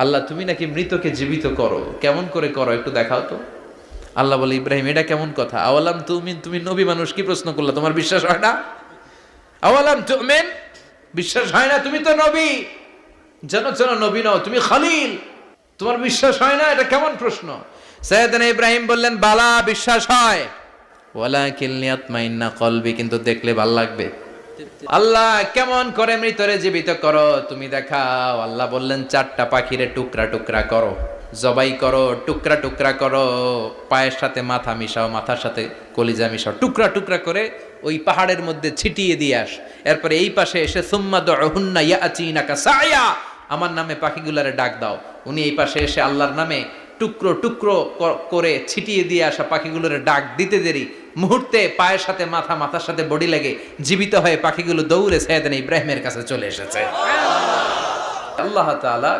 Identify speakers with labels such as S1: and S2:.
S1: আল্লাহ তুমি নাকি মৃতকে জীবিত করো, কেমন করে করো একটু দেখাও তো। আল্লাহ বলে, ইব্রাহিম এটা কেমন কথা? আওয়ালাম তুমিন, তুমি নবী মানুষ কি প্রশ্ন করলা, তোমার বিশ্বাস হয় না? আওয়ালাম তুমিন, বিশ্বাস হয় না? তুমি তো নবী, যেন যেন নবী নও, তুমি খলিল, তোমার বিশ্বাস হয় না? এটা কেমন প্রশ্ন? সাইয়েদনা ইব্রাহিম বললেন, বালা, বিশ্বাস হয়, ওয়ালাকিন লিয়াতমাইন্না কলবি, কিন্তু দেখলে ভাল লাগবে। আল্লাহ কেমন করে মৃতরে জীবিত করো তুমি দেখাও। আল্লাহ বললেন, চারটা পাখিরে টুকরা টুকরা করো, জবাই করো, টুকরা টুকরা করো, পায়ের সাথে মাথা মিশাও, মাথার সাথে কলিজা মিশাও, টুকরা টুকরা করে ওই পাহাড়ের মধ্যে ছিটিয়ে দিয়ে আস। এরপরে এই পাশে এসে সুম্মা দুহুন্না ইয়াতিনাকা সায়া, আমার নামে পাখিগুলারে ডাক দাও। উনি এই পাশে এসে আল্লাহর নামে টুকরো টুকরো করে ছিটিয়ে দিয়ে আসা পাখিগুলোর ডাক দিতে দেরি, মুহূর্তে পায়ের সাথে মাথা, মাথার সাথে বডি লাগে জীবিত হয়ে পাখিগুলো দৌড়ে সাইয়েদনা ইব্রাহিমের কাছে চলে এসেছে। আল্লাহ তাআলা